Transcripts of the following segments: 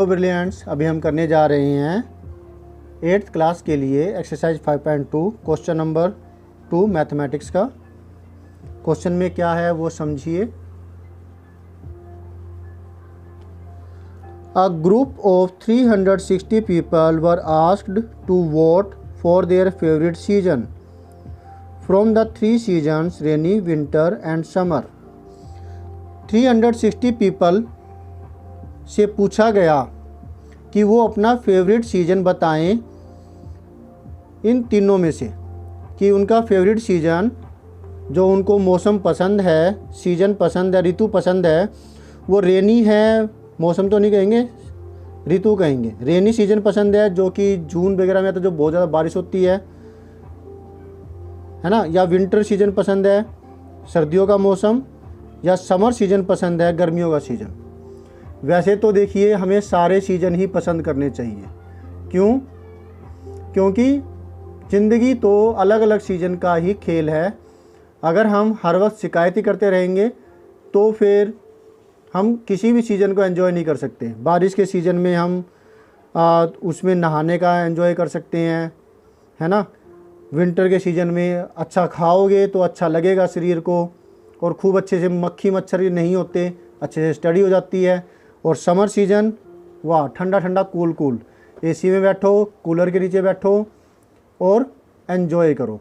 तो ब्रिलियंट्स, अभी हम करने जा रहे हैं 8th क्लास के लिए एक्सरसाइज 5.2 क्वेश्चन नंबर 2 मैथमेटिक्स का। क्वेश्चन में क्या है वो समझिए। A group of 360 people were asked to vote for their favourite season from the 3 seasons rainy, winter and summer. 360 people से पूछा गया कि वो अपना फेवरेट सीज़न बताएं इन तीनों में से, कि उनका फेवरेट सीज़न जो उनको मौसम पसंद है, सीज़न पसंद है, ऋतु पसंद है, वो रेनी है, मौसम तो नहीं कहेंगे, ऋतु कहेंगे। रेनी सीज़न पसंद है जो कि जून वगैरह में तो जो बहुत ज़्यादा बारिश होती है ना, या विंटर सीज़न पसंद है, सर्दियों का मौसम, या समर सीज़न पसंद है, गर्मियों का सीज़न। वैसे तो देखिए हमें सारे सीज़न ही पसंद करने चाहिए। क्यों? क्योंकि ज़िंदगी तो अलग अलग सीज़न का ही खेल है। अगर हम हर वक्त शिकायत ही करते रहेंगे तो फिर हम किसी भी सीज़न को एंजॉय नहीं कर सकते। बारिश के सीज़न में हम उसमें नहाने का एंजॉय कर सकते हैं, है ना। विंटर के सीज़न में अच्छा खाओगे तो अच्छा लगेगा शरीर को, और खूब अच्छे से मक्खी मच्छर नहीं होते, अच्छे से स्टडी हो जाती है। और समर सीज़न, वाह, ठंडा ठंडा कूल कूल, एसी में बैठो, कूलर के नीचे बैठो और एंजॉय करो।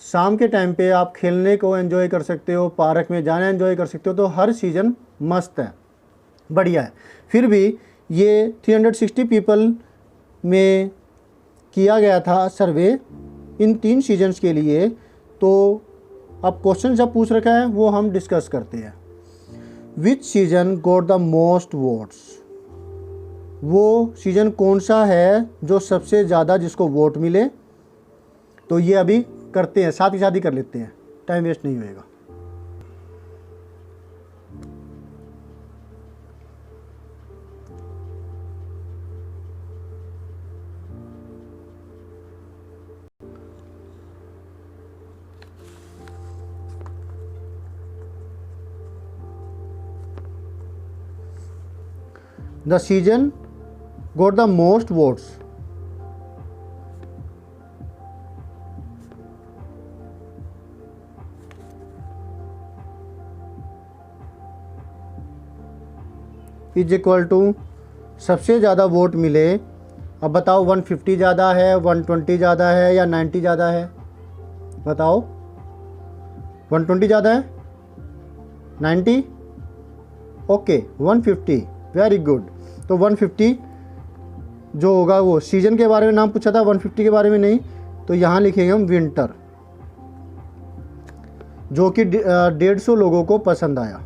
शाम के टाइम पे आप खेलने को एंजॉय कर सकते हो, पार्क में जाना एंजॉय कर सकते हो। तो हर सीज़न मस्त है, बढ़िया है। फिर भी ये 360 पीपल में किया गया था सर्वे इन 3 सीजन्स के लिए। तो अब क्वेश्चन जब पूछ रखा है वो हम डिस्कस करते हैं। विच season got the most votes, वो सीज़न कौन सा है जो सबसे ज़्यादा जिसको वोट मिले। तो ये अभी करते हैं, साथ ही साथ ही कर लेते हैं, टाइम वेस्ट नहीं होएगा। The season got the most votes. Is equal to सबसे ज़्यादा वोट मिले। अब बताओ 150 ज़्यादा है, 120 ज़्यादा है, या 90 ज़्यादा है? बताओ, 120 ज़्यादा है, 90? Okay, 150, very good. तो 150 जो होगा वो सीज़न के बारे में नाम पूछा था, 150 के बारे में नहीं। तो यहाँ लिखेंगे हम विंटर, जो कि 150 लोगों को पसंद आया।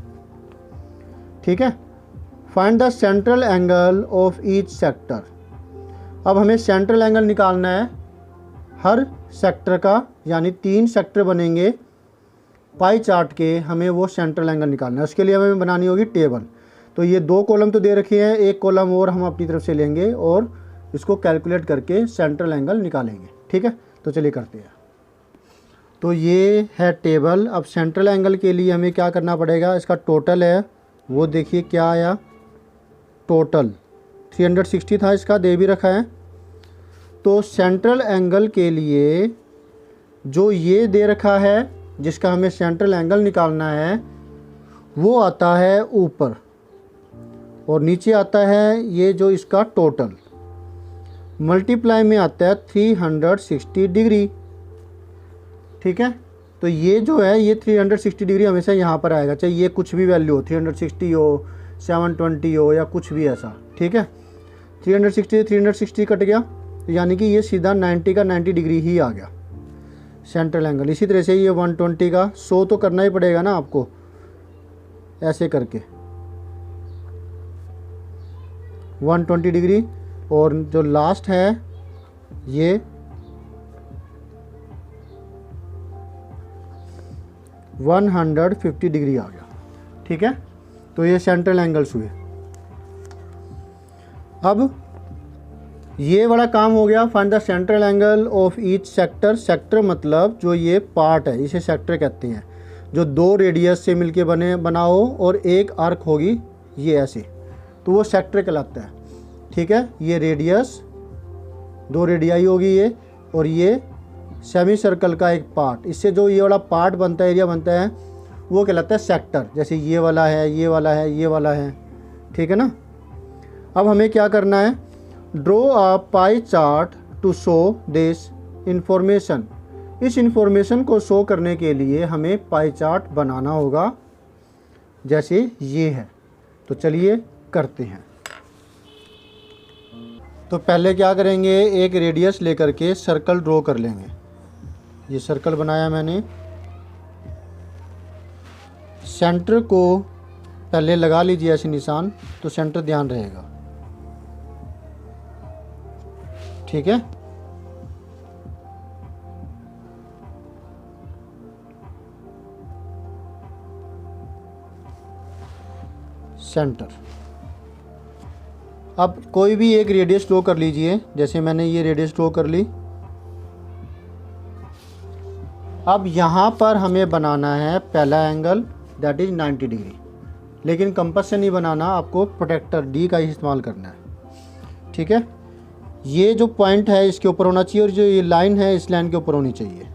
ठीक है। Find the central angle of each sector. अब हमें सेंट्रल एंगल निकालना है हर सेक्टर का, यानी 3 सेक्टर बनेंगे पाई चार्ट के, हमें वो सेंट्रल एंगल निकालना है। उसके लिए हमें बनानी होगी टेबल। तो ये 2 कॉलम तो दे रखे हैं, एक कॉलम और हम अपनी तरफ से लेंगे और इसको कैलकुलेट करके सेंट्रल एंगल निकालेंगे। ठीक है, तो चलिए करते हैं। तो ये है टेबल। अब सेंट्रल एंगल के लिए हमें क्या करना पड़ेगा, इसका टोटल है वो देखिए क्या आया। टोटल 360 था, इसका दे भी रखा है। तो सेंट्रल एंगल के लिए जो ये दे रखा है, जिसका हमें सेंट्रल एंगल निकालना है, वो आता है ऊपर, और नीचे आता है ये जो इसका टोटल, मल्टीप्लाई में आता है 360 डिग्री। ठीक है। तो ये जो है ये 360 डिग्री हमेशा यहाँ पर आएगा, चाहे ये कुछ भी वैल्यू हो, 360 हो, 720 हो, या कुछ भी ऐसा। ठीक है। 360 कट गया, यानी कि ये सीधा 90 का 90 डिग्री ही आ गया सेंट्रल एंगल। इसी तरह से ये 120 का 100 तो करना ही पड़ेगा ना आपको, ऐसे करके 120 डिग्री। और जो लास्ट है ये 150 डिग्री आ गया। ठीक है। तो ये सेंट्रल एंगल्स हुए। अब ये बड़ा काम हो गया। Find the central angle of each sector. Sector मतलब जो ये पार्ट है, इसे सेक्टर कहते हैं। जो 2 रेडियस से मिलके बना हो और एक आर्क होगी ये ऐसे, तो वो सेक्टर कहलाता है। ठीक है, ये रेडियस, 2 रेडियाई होगी ये, और ये सेमी सर्कल का एक पार्ट। इससे जो ये वाला पार्ट बनता है, एरिया बनता है, वो कहलाता है सेक्टर। जैसे ये वाला है, ये वाला है, ये वाला है, ठीक है ना। अब हमें क्या करना है, draw a pie chart to show this information. इस इंफॉर्मेशन को शो करने के लिए हमें पाई चार्ट बनाना होगा, जैसे ये है। तो चलिए करते हैं। तो पहले क्या करेंगे, एक रेडियस लेकर के सर्कल ड्रॉ कर लेंगे। ये सर्कल बनाया मैंने, सेंटर को पहले लगा लीजिए ऐसे निशान, तो सेंटर ध्यान रहेगा, ठीक है। सेंटर। अब कोई भी एक रेडियस ड्रॉ कर लीजिए, जैसे मैंने ये रेडियस ड्रॉ कर ली। अब यहाँ पर हमें बनाना है पहला एंगल, दैट इज़ 90 डिग्री। लेकिन कंपास से नहीं बनाना, आपको प्रोटेक्टर डी का ही इस्तेमाल करना है, ठीक है। ये जो पॉइंट है इसके ऊपर होना चाहिए, और जो ये लाइन है इस लाइन के ऊपर होनी चाहिए,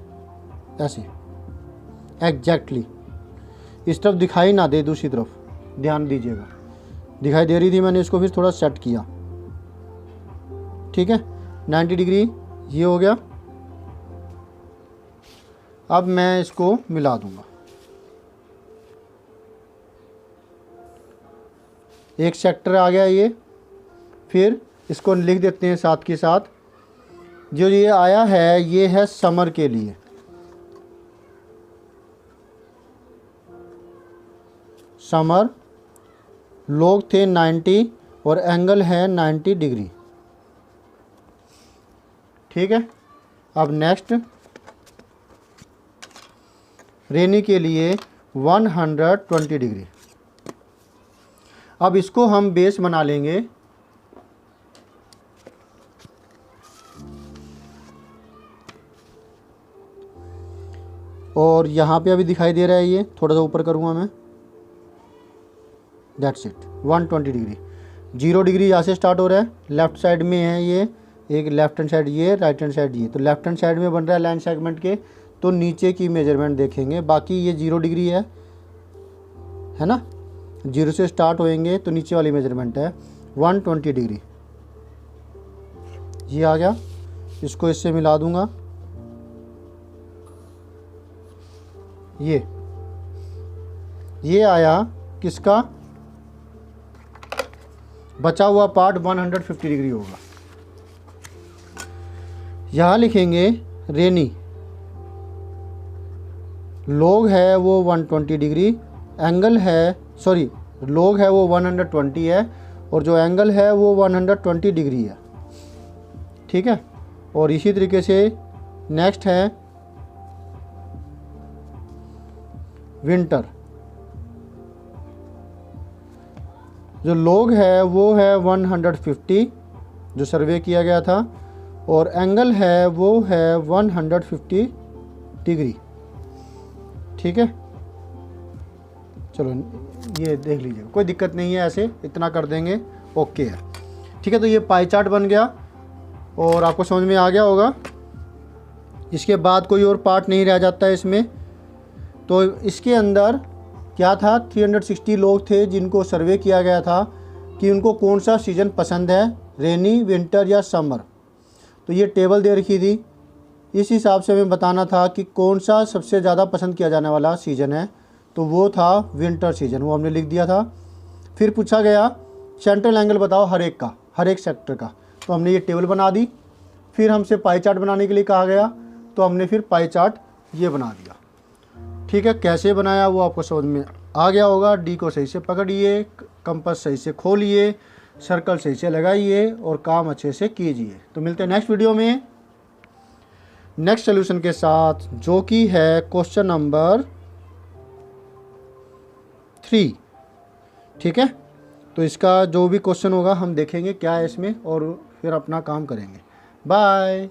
ऐसे एग्जैक्टली। इस तरफ दिखाई ना दे, दूसरी तरफ ध्यान दीजिएगा। दिखाई दे रही थी, मैंने इसको फिर थोड़ा सेट किया, ठीक है। 90 डिग्री ये हो गया। अब मैं इसको मिला दूंगा, एक सेक्टर आ गया ये। फिर इसको लिख देते हैं साथ के साथ। जो ये आया है ये है समर के लिए, समर। लोग थे 90 और एंगल है 90 डिग्री, ठीक है। अब नेक्स्ट रेनी के लिए 120 डिग्री। अब इसको हम बेस बना लेंगे। और यहाँ पे अभी दिखाई दे रहा है, ये थोड़ा सा ऊपर करूँगा मैं, दैट्स इट। 120 डिग्री। 0 डिग्री यहाँ से स्टार्ट हो रहा है, लेफ़्ट साइड में है ये, एक लेफ्ट हैंड साइड ये, राइट हैंड साइड ये। तो लेफ्ट हैंड साइड में बन रहा है लाइन सेगमेंट के, तो नीचे की मेजरमेंट देखेंगे। बाकी ये 0 डिग्री है ना, 0 से स्टार्ट होएंगे तो नीचे वाली मेजरमेंट है 120 डिग्री। ये आ गया, इसको इससे मिला दूंगा। ये आया किसका, बचा हुआ पार्ट 150 डिग्री होगा। यहाँ लिखेंगे रेनी, लोग है वो 120 डिग्री, एंगल है, सॉरी, लोग है वो 120 है, और जो एंगल है वो 120 डिग्री है, ठीक है। और इसी तरीके से नेक्स्ट है विंटर। जो लोग है वो है 150 जो सर्वे किया गया था, और एंगल है वो है 150 डिग्री, ठीक है। चलो ये देख लीजिए, कोई दिक्कत नहीं है, ऐसे इतना कर देंगे, ओके है, ठीक है। तो ये पाई चार्ट बन गया और आपको समझ में आ गया होगा। इसके बाद कोई और पार्ट नहीं रह जाता है इसमें। तो इसके अंदर क्या था, 360 लोग थे जिनको सर्वे किया गया था कि उनको कौन सा सीज़न पसंद है, रेनी, विंटर या समर। तो ये टेबल दे रखी थी, इस हिसाब से हमें बताना था कि कौन सा सबसे ज़्यादा पसंद किया जाने वाला सीज़न है। तो वो था विंटर सीज़न, वो हमने लिख दिया था। फिर पूछा गया सेंट्रल एंगल बताओ हर एक का, हर एक सेक्टर का। तो हमने ये टेबल बना दी। फिर हमसे पाई चार्ट बनाने के लिए कहा गया, तो हमने फिर पाई चार्ट ये बना दिया, ठीक है। कैसे बनाया वो आपको समझ में आ गया होगा। डी को सही से पकड़िए, कंपास सही से खोलिए, सर्कल सही से लगाइए और काम अच्छे से कीजिए। तो मिलते हैं नेक्स्ट वीडियो में नेक्स्ट सोल्यूशन के साथ, जो कि है क्वेश्चन नंबर 3, ठीक है। तो इसका जो भी क्वेश्चन होगा हम देखेंगे क्या है इसमें, और फिर अपना काम करेंगे। बाय।